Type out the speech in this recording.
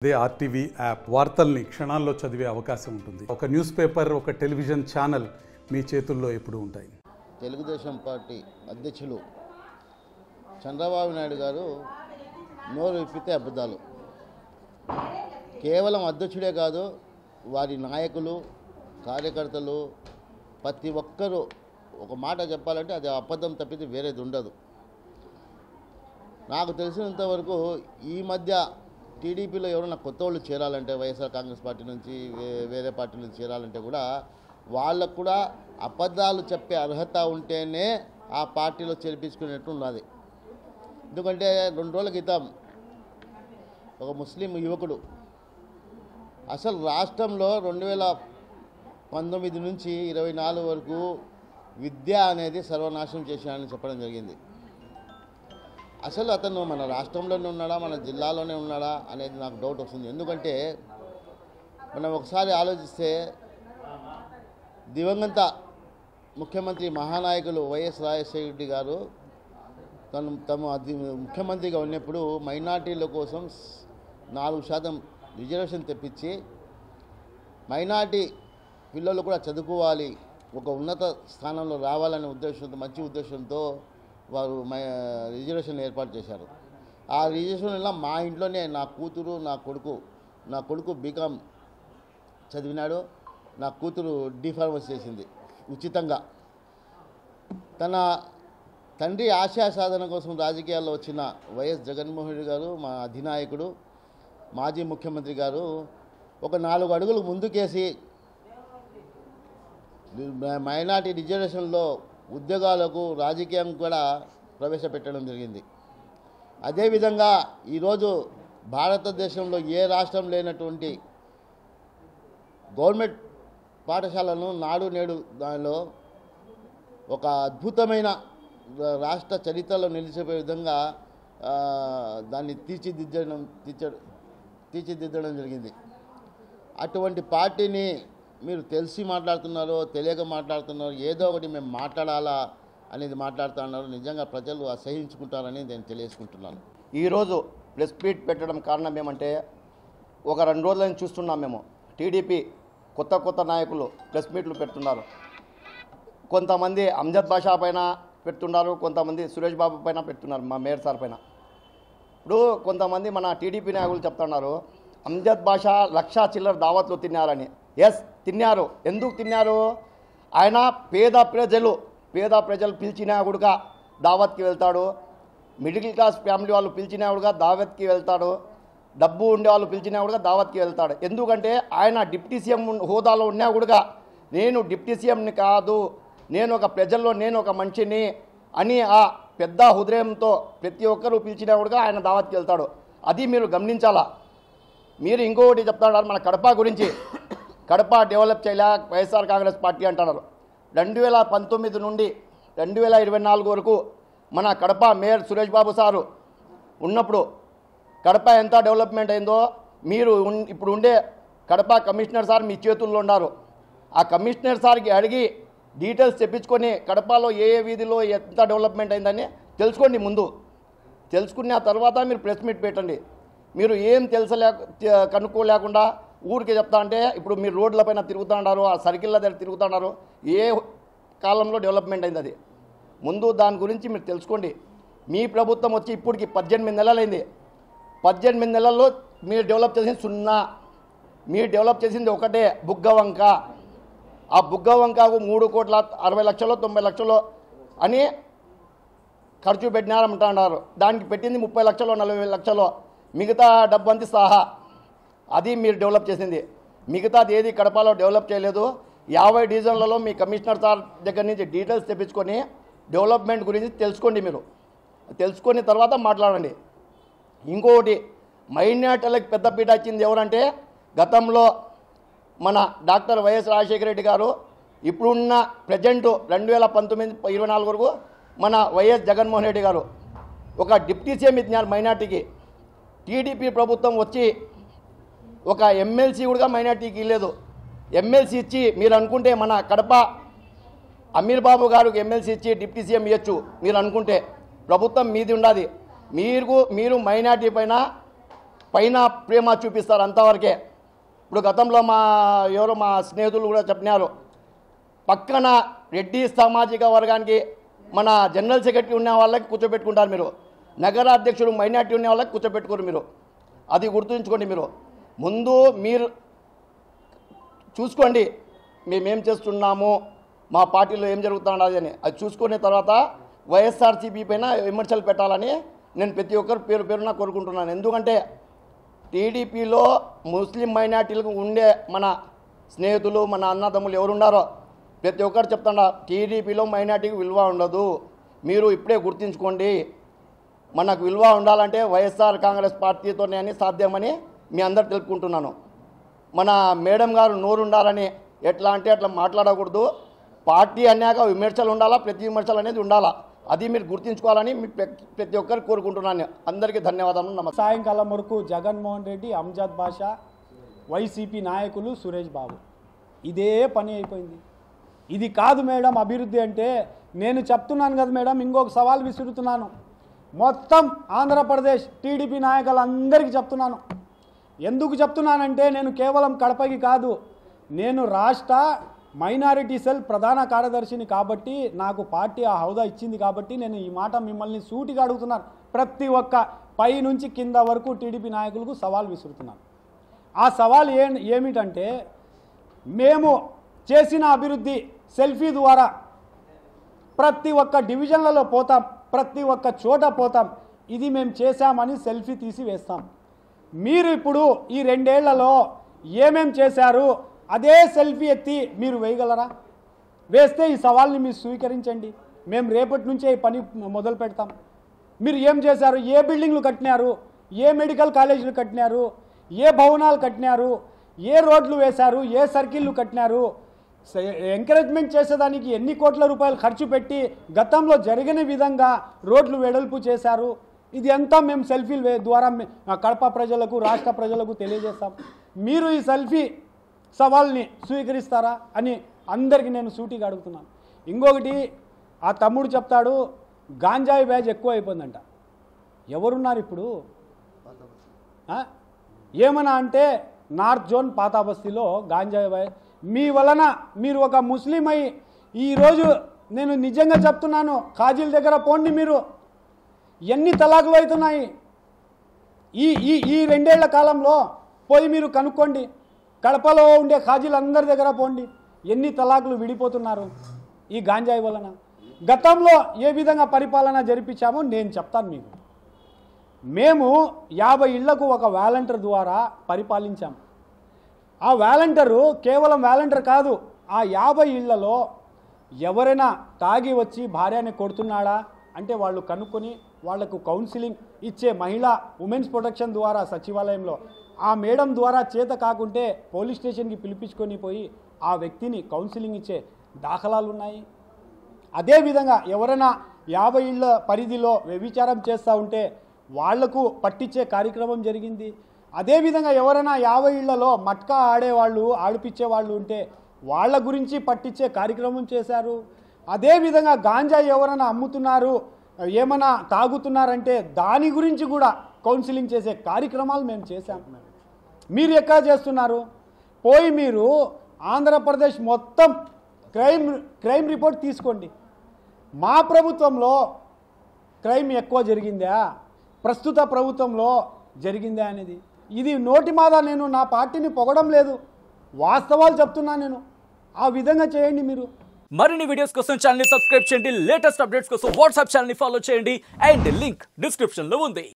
అదే RTV app వార్తల్ని క్షణాల్లో చదివే అవకాశం ఉంటుంది. ఒక న్యూస్ పేపర్, ఒక టెలివిజన్ ఛానల్ మీ చేతుల్లో ఎప్పుడూ ఉంటాయి. తెలుగుదేశం పార్టీ అధ్యక్షులు చంద్రబాబు నాయుడు గారు నోరు విప్పితే అబద్ధాలు. కేవలం అధ్యక్షుడే కాదు, వారి నాయకులు, కార్యకర్తలు ప్రతి ఒక్కరూ ఒక మాట చెప్పాలంటే అది అబద్ధం తప్పితే వేరేది ఉండదు. నాకు తెలిసినంతవరకు ఈ మధ్య టీడీపీలో ఎవరైనా కొత్త వాళ్ళు చేరాలంటే, వైఎస్ఆర్ కాంగ్రెస్ పార్టీ నుంచి వేరే పార్టీ నుంచి చేరాలంటే కూడా వాళ్ళకు కూడా అబద్ధాలు చెప్పే అర్హత ఉంటేనే ఆ పార్టీలో చేర్పించుకునేట్టు ఉన్నది. ఎందుకంటే 2 రోజుల క్రితం ఒక ముస్లిం యువకుడు అసలు రాష్ట్రంలో 2019 నుంచి 24 వరకు విద్య అనేది సర్వనాశనం చేశానని చెప్పడం జరిగింది. అసలు అతను మన రాష్ట్రంలోనే ఉన్నాడా, మన జిల్లాలోనే ఉన్నాడా అనేది నాకు డౌట్ వస్తుంది. ఎందుకంటే మనం ఒకసారి ఆలోచిస్తే దివంగత ముఖ్యమంత్రి మహానాయకులు వైఎస్ రాజశేఖర రెడ్డి గారు తమ ముఖ్యమంత్రిగా ఉన్నప్పుడు మైనార్టీల కోసం 4% రిజర్వేషన్ తెప్పించి మైనార్టీ పిల్లలు కూడా చదువుకోవాలి, ఒక ఉన్నత స్థానంలో రావాలనే ఉద్దేశంతో, మంచి ఉద్దేశంతో వారు రిజర్వేషన్ ఏర్పాటు చేశారు. ఆ రిజర్వేషన్ వల్ల మా ఇంట్లోనే నా కొడుకు బీకామ్ చదివినాడు, నా కూతురు డిఫార్మసీ చేసింది ఉచితంగా. తన తండ్రి ఆశయ సాధన కోసం రాజకీయాల్లో వచ్చిన వైఎస్ జగన్మోహన్ రెడ్డి గారు, మా అధినాయకుడు, మాజీ ముఖ్యమంత్రి గారు ఒక 4 అడుగులు ముందుకేసి మైనార్టీ రిజర్వేషన్లో ఉద్యోగాలకు, రాజకీయం కూడా ప్రవేశపెట్టడం జరిగింది. అదేవిధంగా ఈరోజు భారతదేశంలో ఏ రాష్ట్రం లేనటువంటి గవర్నమెంట్ పాఠశాలను నాడు నేడు దానిలో ఒక అద్భుతమైన రాష్ట్ర చరిత్రలో నిలిచిపోయే విధంగా దాన్ని తీర్చిదిద్దడం జరిగింది. అటువంటి పార్టీని మీరు తెలిసి మాట్లాడుతున్నారో తెలియక మాట్లాడుతున్నారో, ఏదో ఒకటి మేము మాట్లాడాలా అనేది మాట్లాడుతున్నారు. నిజంగా ప్రజలు అసహించుకుంటారని నేను తెలియజేసుకుంటున్నాను. ఈరోజు ప్రెస్ మీట్ పెట్టడం కారణం ఏమంటే, ఒక 2 రోజులని చూస్తున్నాం మేము. టీడీపీ కొత్త నాయకులు ప్రెస్ మీట్లు పెడుతున్నారు. కొంతమంది అమ్జద్ బాషా పైన పెడుతున్నారు, కొంతమంది సురేష్ బాబు పైన పెడుతున్నారు, మా మేయర్ సార్ పైన. ఇప్పుడు కొంతమంది మన టీడీపీ నాయకులు చెప్తున్నారు అమ్జద్ బాషా 1,00,000 చిల్లర దావత్లు తిన్నారని. ఎస్, తిన్నారు. ఎందుకు తిన్నారు? ఆయన పేద ప్రజలు పిలిచినా కూడా దావత్కి వెళ్తాడు, మిడిల్ క్లాస్ ఫ్యామిలీ వాళ్ళు పిలిచినా కూడా దావత్కి వెళ్తాడు, డబ్బు ఉండే వాళ్ళు పిలిచినా కూడా దావత్కి వెళ్తాడు. ఎందుకంటే ఆయన డిప్యూటీ సీఎం హోదాలో ఉన్నా కూడా నేను డిప్యూటీ సీఎంని కాదు, నేను ఒక ప్రజల్లో నేను ఒక మనిషిని అని ఆ పెద్ద హృదయంతో ప్రతి ఒక్కరూ పిలిచినా కూడా ఆయన దావత్కి వెళ్తాడు. అది మీరు గమనించాలా. మీరు ఇంకొకటి చెప్తున్నారు మన కడప గురించి. కడప డెవలప్ చేయలే వైఎస్ఆర్ కాంగ్రెస్ పార్టీ అంటున్నారు. 2019 నుండి 2024 వరకు మన కడప మేయర్ సురేష్ బాబు సారు ఉన్నప్పుడు కడప ఎంత డెవలప్మెంట్ అయిందో మీరు ఇప్పుడు ఉండే కడప కమిషనర్ సార్ మీ చేతుల్లో ఉన్నారు. ఆ కమిషనర్ సార్కి అడిగి డీటెయిల్స్ తెప్పించుకొని కడపలో ఏ వీధిలో ఎంత డెవలప్మెంట్ అయిందని తెలుసుకోండి. ముందు తెలుసుకున్న తర్వాత మీరు ప్రెస్ మీట్ పెట్టండి. మీరు ఏం కనుక్కోలేకుండా ఊరికి చెప్తా అంటే, ఇప్పుడు మీరు రోడ్లపైన తిరుగుతూ ఉన్నారు, ఆ సర్కిళ్ళ దగ్గర తిరుగుతూ ఉన్నారు, ఏ కాలంలో డెవలప్మెంట్ అయింది అది ముందు దాని గురించి మీరు తెలుసుకోండి. మీ ప్రభుత్వం వచ్చి ఇప్పటికి 18 నెలలైంది. 18 నెలల్లో మీరు డెవలప్ చేసింది 0. మీరు డెవలప్ చేసింది ఒకటే, బుగ్గవంక. ఆ బుగ్గవంకకు 3,60,00,000 90 లక్షలు అని ఖర్చు పెట్టినారంటున్నారు. దానికి పెట్టింది 30 లక్షలు 40 లక్షలు, మిగతా డబ్బు అంతా సహా అది మీరు డెవలప్ చేసింది. మిగతాది ఏది కడపలో డెవలప్ చేయలేదు. 50 డివిజన్లలో మీ కమిషనర్ సార్ దగ్గర నుంచి డీటెయిల్స్ తెప్పించుకొని డెవలప్మెంట్ గురించి తెలుసుకోండి. మీరు తెలుసుకొని తర్వాత మాట్లాడండి. ఇంకొకటి, మైనార్టీలకు పెద్దపీట ఇచ్చింది ఎవరంటే గతంలో మన డాక్టర్ వైఎస్ రాజశేఖర రెడ్డి గారు, ఇప్పుడున్న ప్రజెంట్ 2019-24 వరకు మన వైఎస్ జగన్మోహన్ రెడ్డి గారు ఒక డిప్యూటీ సీఎం ఇచ్చినారు మైనార్టీకి. టీడీపీ ప్రభుత్వం వచ్చి ఒక ఎమ్మెల్సీ కూడా మైనార్టీకి ఇవ్వలేదు. ఎమ్మెల్సీ ఇచ్చి మీరు అనుకుంటే మన కడప అమీర్ బాబు గారికి ఎమ్మెల్సీ ఇచ్చి డిప్యూటీ సీఎం ఇవ్వచ్చు మీరు అనుకుంటే. ప్రభుత్వం మీది ఉండాలి. మీరు మైనార్టీ పైన పైన ప్రేమ చూపిస్తారు అంతవరకే. ఇప్పుడు గతంలో ఎవరో మా స్నేహితులు కూడా చెప్పినారు, పక్కన రెడ్డి సామాజిక వర్గానికి మన జనరల్ సెక్రటరీ ఉన్న వాళ్ళకి కూర్చోబెట్టుకుంటారు మీరు, నగర అధ్యక్షుడు మైనార్టీ ఉన్న వాళ్ళకి కూర్చోబెట్టుకోరు మీరు. అది గుర్తుంచుకోండి. మీరు ముందు మీరు చూసుకోండి మేమేం చేస్తున్నాము, మా పార్టీలో ఏం జరుగుతున్నది అని. అది చూసుకునే తర్వాత వైఎస్ఆర్సీపీ పైన విమర్శలు పెట్టాలని నేను ప్రతి ఒక్కరు పేరున కోరుకుంటున్నాను. ఎందుకంటే టీడీపీలో ముస్లిం మైనార్టీలకు ఉండే మన స్నేహితులు, మన అన్నదమ్ములు ఎవరున్నారో ప్రతి ఒక్కరు చెప్తున్నా, టీడీపీలో మైనార్టీకి విలువ ఉండదు. మీరు ఇప్పుడే గుర్తుంచుకోండి. మనకు విలువ ఉండాలంటే వైఎస్ఆర్ కాంగ్రెస్ పార్టీతోనే అని సాధ్యమని మీ అందరు తెలుపుకుంటున్నాను. మన మేడం గారు నోరు ఉండాలని ఎట్లా అంటే అట్లా మాట్లాడకూడదు. పార్టీ అన్నాక విమర్శలు ఉండాలా, ప్రతి విమర్శలు అనేది ఉండాలా. అది మీరు గుర్తుంచుకోవాలని ప్రతి ఒక్కరికి కోరుకుంటున్నాను. అందరికీ ధన్యవాదాలు. నమస్తే. సాయంకాలం వరకు జగన్మోహన్ రెడ్డి, అంజద్ బాషా, వైసీపీ నాయకులు, సురేష్ బాబు ఇదే పని అయిపోయింది. ఇది కాదు మేడం అభివృద్ధి అంటే. నేను చెప్తున్నాను కదా మేడం, ఇంకొక సవాల్ విసురుతున్నాను. మొత్తం ఆంధ్రప్రదేశ్ టీడీపీ నాయకులందరికీ చెప్తున్నాను. ఎందుకు చెప్తున్నానంటే నేను కేవలం కడపకి కాదు, నేను రాష్ట్ర మైనారిటీ సెల్ ప్రధాన కార్యదర్శిని కాబట్టి, నాకు పార్టీ ఆ హోదా ఇచ్చింది కాబట్టి నేను ఈ మాట మిమ్మల్ని సూటిగా అడుగుతున్నాను. ప్రతి ఒక్క పై నుంచి కింద వరకు టీడీపీ నాయకులకు సవాల్ విసురుతున్నాను. ఆ సవాల్ ఏమిటంటే, మేము చేసిన అభివృద్ధి సెల్ఫీ ద్వారా ప్రతి ఒక్క డివిజన్లలో పోతాం, ప్రతి ఒక్క చోట పోతాం, ఇది మేము చేశామని సెల్ఫీ తీసి వేస్తాం. మీరు ఇప్పుడు ఈ 2 ఏళ్లలో ఏమేం చేశారు అదే సెల్ఫీ ఎత్తి మీరు వేయగలరా? వేస్తే ఈ సవాల్ని మీరు స్వీకరించండి. మేము రేపటి నుంచే ఈ పని మొదలు పెడతాం. మీరు ఏం చేశారు, ఏ బిల్డింగ్లు కట్టినారు, ఏ మెడికల్ కాలేజీలు కట్టినారు, ఏ భవనాలు కట్టినారు, ఏ రోడ్లు వేశారు, ఏ సర్కిళ్ళు కట్టినారు, ఎంకరేజ్మెంట్ చేసేదానికి ఎన్ని కోట్ల రూపాయలు ఖర్చు పెట్టి గతంలో జరిగిన విధంగా రోడ్లు వెడల్పు చేశారు. ఇది అంతా మేము సెల్ఫీల ద్వారా కడప ప్రజలకు, రాష్ట్ర ప్రజలకు తెలియజేస్తాం. మీరు ఈ సెల్ఫీ సవాల్ని స్వీకరిస్తారా అని అందరికీ నేను సూటిగా అడుగుతున్నాను. ఇంకొకటి, ఆ తమ్ముడు చెప్తాడు గాంజాయి బ్యాజ్ ఎక్కువ అయిపోయిందంట. ఎవరున్నారు ఇప్పుడు? ఏమన్నా అంటే నార్త్ జోన్ పాతాబస్తీలో గాంజాయి బ్యాజ్ మీ వలన మీరు ఒక ముస్లిం అయి ఈరోజు నేను నిజంగా చెప్తున్నాను, ఖాజీల దగ్గర పోండి, మీరు ఎన్ని తలాకులు అవుతున్నాయి ఈ 2 ఏళ్ల కాలంలో పోయి మీరు కనుక్కోండి. కడపలో ఉండే ఖాజీలందరి దగ్గర పోండి, ఎన్ని తలాకులు విడిపోతున్నారు ఈ గాంజాయి వలన. గతంలో ఏ విధంగా పరిపాలన జరిపించామో నేను చెప్తాను మీకు. మేము 50 ఇళ్లకు ఒక వాలంటీర్ ద్వారా పరిపాలించాం. ఆ వాలంటీరు కేవలం వాలంటీర్ కాదు, ఆ 50 ఇళ్లలో ఎవరైనా తాగి వచ్చి భార్యని కొడుతున్నాడా అంటే వాళ్ళు కనుక్కొని వాళ్లకు కౌన్సిలింగ్ ఇచ్చే మహిళా ఉమెన్స్ ప్రొటెక్షన్ ద్వారా సచివాలయంలో ఆ మేడం ద్వారా చేత కాకుంటే పోలీస్ స్టేషన్కి పిలిపించుకొని పోయి ఆ వ్యక్తిని కౌన్సిలింగ్ ఇచ్చే దాఖలాలు ఉన్నాయి. అదేవిధంగా ఎవరైనా 50 ఇళ్ల పరిధిలో వ్యభిచారం చేస్తూ ఉంటే వాళ్లకు పట్టించే కార్యక్రమం జరిగింది. అదేవిధంగా ఎవరైనా 50 ఇళ్లలో మట్కా ఆడేవాళ్ళు, ఆడిపించేవాళ్ళు ఉంటే వాళ్ళ గురించి పట్టించే కార్యక్రమం చేశారు. అదేవిధంగా గాంజా ఎవరైనా అమ్ముతున్నారు, ఏమైనా తాగుతున్నారంటే దాని గురించి కూడా కౌన్సిలింగ్ చేసే కార్యక్రమాలు మేము చేశాం. మీరు ఎక్కడ చేస్తున్నారు? పోయి మీరు ఆంధ్రప్రదేశ్ మొత్తం క్రైమ్ రిపోర్ట్ తీసుకోండి. మా ప్రభుత్వంలో క్రైమ్ ఎక్కువ జరిగిందా, ప్రస్తుత ప్రభుత్వంలో జరిగిందా అనేది. ఇది నోటి మాట, నేను నా పార్టీని పొగడం లేదు, వాస్తవాలు చెప్తున్నా నేను. ఆ విధంగా చేయండి మీరు. మరిన్ని వీడియోస్ కోసం ఛానల్ ని సబ్స్క్రైబ్ చేయండి, లేటెస్ట్ అప్డేట్స్ కోసం వాట్సాప్ ఛానల్ ని ఫాలో చేయండి, అండ్ లింక్ డిస్క్రిప్షన్ లో ఉంది.